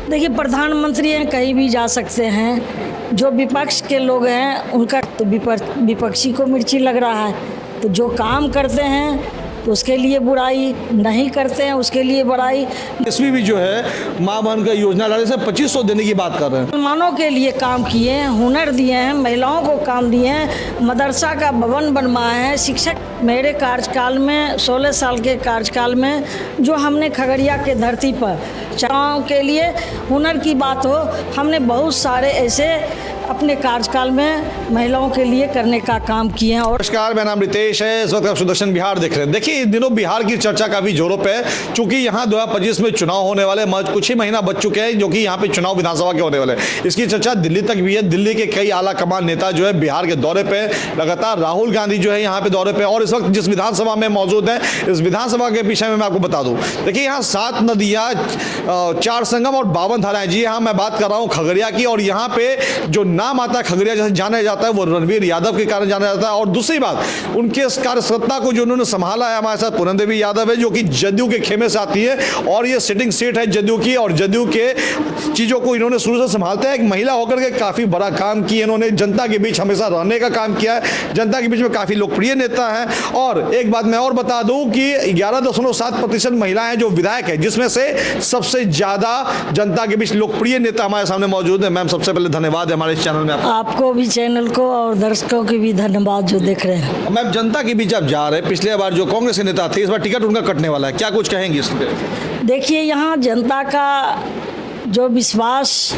देखिए, प्रधानमंत्री हैं, कहीं भी जा सकते हैं। जो विपक्ष के लोग हैं उनका तो विपक्षी को मिर्ची लग रहा है। तो जो काम करते हैं तो उसके लिए बुराई, नहीं करते हैं उसके लिए बड़ाई। इसमें भी जो है माँ बहन का योजना लाने से 2500 देने की बात कर रहे हैं। मुसलमानों के लिए काम किए हैं, हुनर दिए हैं, महिलाओं को काम दिए हैं, मदरसा का भवन बनवाए हैं, शिक्षक। मेरे कार्यकाल में 16 साल के कार्यकाल में जो हमने खगड़िया के धरती पर गाँव के लिए हुनर की बात हो, हमने बहुत सारे ऐसे अपने कार्यकाल में महिलाओं के लिए करने का काम किए हैं। और नमस्कार, मेरा नाम रितेश है। इस वक्त आप सुदर्शन बिहार देख रहे हैं। देखिए, इन दिनों बिहार की चर्चा काफी जोरों पे है, क्योंकि यहाँ 2025 में चुनाव होने वाले, कुछ ही महीना बच चुके हैं जो कि यहाँ पे चुनाव विधानसभा के होने वाले हैं। इसकी चर्चा दिल्ली तक भी है। दिल्ली के कई आला कमान नेता जो है बिहार के दौरे पे, लगातार राहुल गांधी जो है यहाँ पे दौरे पे, और इस वक्त जिस विधानसभा में मौजूद है, इस विधानसभा के विषय में मैं आपको बता दूं। देखिए, यहाँ 7 नदियाँ, 4 संगम और 52 धाराएं। जी हाँ, मैं बात कर रहा हूँ खगड़िया की। और यहाँ पे जो नाम आता है खगड़िया जैसे जाना जाता है, वो रणवीर यादव के कारण जाना जाता है। और दूसरी बात, उनके इस कार्यसत्ता को जो उन्होंने संभाला है, हमारे साथ पूरन देवी यादव है, जो कि जदयू के खेमे से आती है और ये सिटिंग सीट है जदयू की। और जदयू के चीजों को इन्होंने शुरू से संभालते हैं। एक महिला होकर के काफी बड़ा काम किया इन्होंने, जनता के बीच हमेशा रहने का काम किया है, जनता के बीच में काफी लोकप्रिय नेता है। और एक बात मैं और बता दूं कि 11.7% महिलाएं जो विधायक है, जिसमें से सबसे ज्यादा जनता के बीच लोकप्रिय नेता हमारे सामने मौजूद है। मैम, सबसे पहले धन्यवाद है हमारे इस चैनल में आपको भी, चैनल को और दर्शकों की भी धन्यवाद जो देख रहे हैं। मैम, जनता के बीच आप जा रहे हैं, पिछले बार जो कांग्रेस के नेता थे, इस बार टिकट उनका कटने वाला है, क्या कुछ कहेंगे इस पे? देखिए, यहाँ जनता का जो विश्वास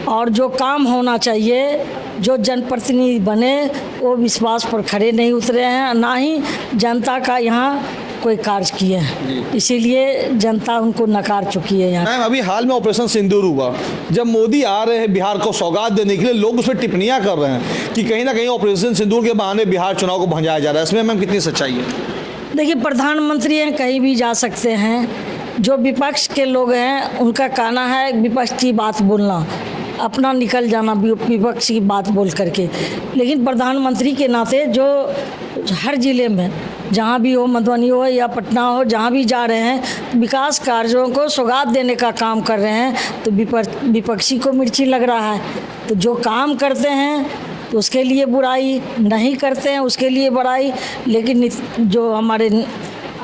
और जो काम होना चाहिए, जो जनप्रतिनिधि बने, वो विश्वास पर खड़े नहीं उतरे हैं, ना ही जनता का यहाँ कोई कार्य किए हैं। इसीलिए जनता उनको नकार चुकी है यहाँ। मैम, अभी हाल में ऑपरेशन सिंदूर हुआ, जब मोदी आ रहे हैं बिहार को सौगात देने के लिए, लोग उस पर टिप्पणियां कर रहे हैं कि कहीं ना कहीं ऑपरेशन सिंदूर के बहाने बिहार चुनाव को भंजाया जा रहा है। इसमें मैम कितनी सच्चाई है? देखिए, प्रधानमंत्री हैं, कहीं भी जा सकते हैं। जो विपक्ष के लोग हैं उनका कहना है विपक्ष की बात बोलना, अपना निकल जाना विपक्ष की बात बोल करके। लेकिन प्रधानमंत्री के नाते जो हर ज़िले में जहाँ भी हो, मधुबनी हो या पटना हो, जहाँ भी जा रहे हैं, विकास कार्यों को सौगात देने का काम कर रहे हैं, तो विपक्षी को मिर्ची लग रहा है। तो जो काम करते हैं तो उसके लिए बुराई, नहीं करते हैं उसके लिए बड़ाई। लेकिन जो हमारे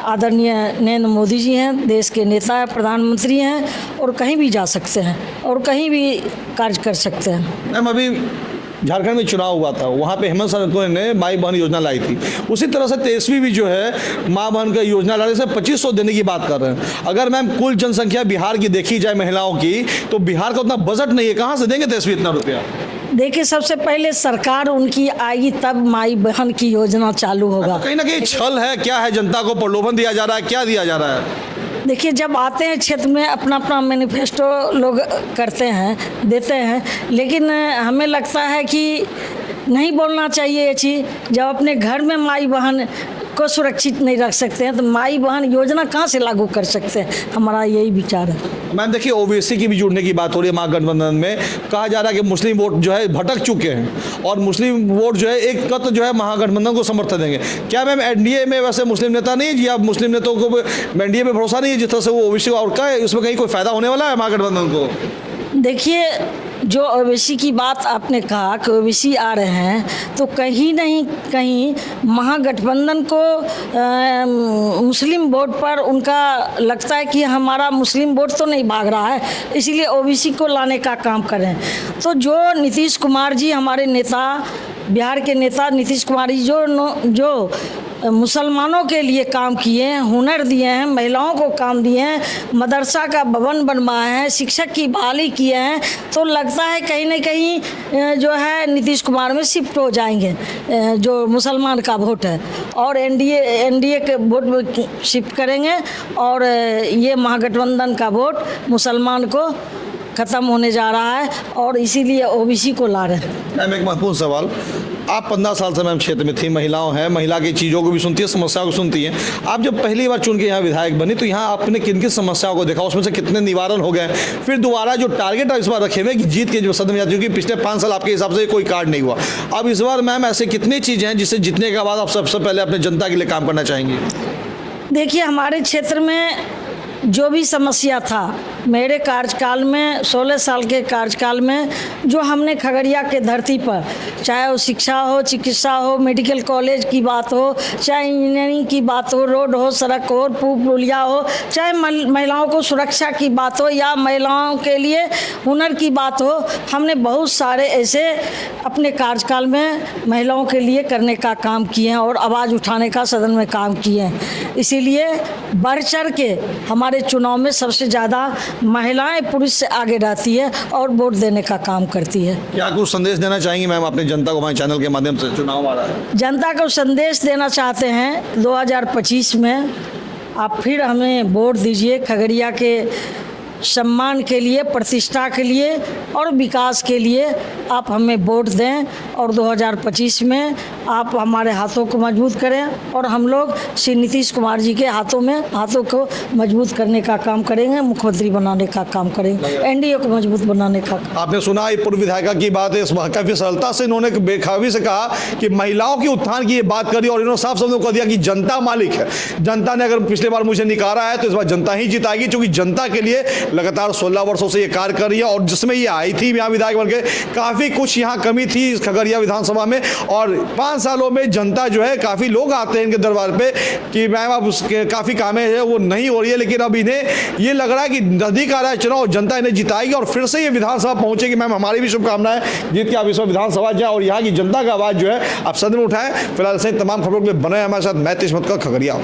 आदरणीय नरेंद्र मोदी जी हैं, देश के नेता हैं, प्रधानमंत्री हैं, और कहीं भी जा सकते हैं और कहीं भी कार्य कर सकते हैं। मैम, अभी झारखंड में चुनाव हुआ था, वहाँ पे हेमंत सोरेन ने माई बहन योजना लाई थी। उसी तरह से तेजस्वी भी जो है माँ बहन का योजना लाने से 2500 देने की बात कर रहे हैं। अगर मैम कुल जनसंख्या बिहार की देखी जाए महिलाओं की, तो बिहार का उतना बजट नहीं है, कहाँ से देंगे तेजस्वी इतना रुपया? देखिए, सबसे पहले सरकार उनकी आएगी तब माई बहन की योजना चालू होगा। कहीं ना कहीं छल है, क्या है? जनता को प्रलोभन दिया जा रहा है, क्या दिया जा रहा है? देखिए, जब आते हैं क्षेत्र में अपना अपना मैनिफेस्टो लोग करते हैं, देते हैं, लेकिन हमें लगता है कि नहीं बोलना चाहिए ये चीज़। जब अपने घर में माई बहन को सुरक्षित नहीं रख सकते हैं, तो माई बहन योजना कहाँ से लागू कर सकते हैं? हमारा यही विचार है। मैम, देखिए, ओबीसी की भी जुड़ने की बात हो रही है महागठबंधन में। कहा जा रहा है कि मुस्लिम वोट जो है भटक चुके हैं और मुस्लिम वोट जो है एक कत जो है महागठबंधन को समर्थन देंगे। क्या मैम एनडीए में वैसे मुस्लिम नेता नहीं है जी? आप मुस्लिम नेताओं को एनडीए में भरोसा नहीं है जिस तरह से वो ओबीसी, और क्या है उसमें कहीं कोई फायदा होने वाला है महागठबंधन को? देखिए, जो ओबीसी की बात आपने कहा कि ओबीसी आ रहे हैं, तो कहीं नहीं कहीं महागठबंधन को मुस्लिम वोट पर उनका लगता है कि हमारा मुस्लिम वोट तो नहीं भाग रहा है, इसीलिए ओबीसी को लाने का काम कर रहे हैं। तो जो नीतीश कुमार जी, हमारे नेता, बिहार के नेता नीतीश कुमार जी, जो मुसलमानों के लिए काम किए हैं, हुनर दिए हैं, महिलाओं को काम दिए हैं, मदरसा का भवन बनवाए हैं, शिक्षक की बहाली किए हैं, तो लगता है कहीं ना कहीं जो है नीतीश कुमार में शिफ्ट हो जाएंगे, जो मुसलमान का वोट है, और एनडीए के वोट में शिफ्ट करेंगे, और ये महागठबंधन का वोट मुसलमान को ख़त्म होने जा रहा है, और इसीलिए ओबीसी को ला रहे हैं। मैम, एक महत्वपूर्ण सवाल, आप 15 साल से मैम क्षेत्र में थी, महिलाओं हैं, महिला की चीज़ों को भी सुनती है, समस्याओं को सुनती हैं। आप जब पहली बार चुन के यहाँ विधायक बनी, तो यहाँ आपने किन किन समस्याओं को देखा, उसमें से कितने निवारण हो गए? फिर दोबारा जो टारगेट इस बार रखे हुए कि जीत के जो सदन में, क्योंकि पिछले 5 साल आपके हिसाब से कोई कार्ड नहीं हुआ, अब इस बार मैम ऐसे कितनी चीज़ें हैं जिससे जीतने के बाद आप सबसे पहले अपने जनता के लिए काम करना चाहेंगे? देखिए, हमारे क्षेत्र में जो भी समस्या था मेरे कार्यकाल में 16 साल के कार्यकाल में जो हमने खगड़िया के धरती पर, चाहे वो शिक्षा हो, चिकित्सा हो, मेडिकल कॉलेज की बात हो, चाहे इंजीनियरिंग की बात हो, रोड हो, सड़क हो, पुलिया हो, चाहे महिलाओं को सुरक्षा की बात हो या महिलाओं के लिए हुनर की बात हो, हमने बहुत सारे ऐसे अपने कार्यकाल में महिलाओं के लिए करने का काम किए हैं और आवाज़ उठाने का सदन में काम किए हैं। इसीलिए बढ़ चढ़ के हमारे चुनाव में सबसे ज़्यादा महिलाएं पुरुष से आगे रहती है और वोट देने का काम करती है। क्या कुछ संदेश देना चाहेंगी मैम अपने जनता को हमारे चैनल के माध्यम से? चुनाव आ रहा है, जनता को संदेश देना चाहते हैं 2025 में आप फिर हमें वोट दीजिए। खगड़िया के सम्मान के लिए, प्रतिष्ठा के लिए और विकास के लिए आप हमें वोट दें और 2025 में आप हमारे हाथों को मजबूत करें और हम लोग श्री नीतीश कुमार जी के हाथों को मजबूत करने का काम करेंगे, मुख्यमंत्री बनाने का काम करेंगे, एनडीए को मजबूत बनाने का। आपने सुना ये पूर्व विधायिका की बात है, काफी सरलता से इन्होंने बेखौफी से कहा कि महिलाओं के उत्थान की ये बात करी और इन्होंने साफ शब्दों में कह दिया कि जनता मालिक है। जनता ने अगर पिछले बार मुझे निकाला है तो इस बार जनता ही जिताएगी, क्योंकि जनता के लिए लगातार 16 वर्षों से ये कार्य कर रही है। और जिसमें ये आई थी यहाँ विधायक बनके, काफी कुछ यहाँ कमी थी इस खगड़िया विधानसभा में, और 5 सालों में जनता जो है, काफी लोग आते हैं इनके दरबार पे कि मैम अब उसके काफी कामें हैं वो नहीं हो रही है, लेकिन अब इन्हें ये लग रहा है कि नजदीक आ रहा है चुनाव, जनता इन्हें जिताएगी और फिर से ये विधानसभा पहुंचेगी। मैम हमारी भी शुभकामनाएं जीत के आप इस विधानसभा जाए और यहाँ की जनता का आवाज जो है आप सदन में उठाएं। फिलहाल से तमाम खबरों के लिए बने हमारे साथ मैं तिश्मत का खगड़िया।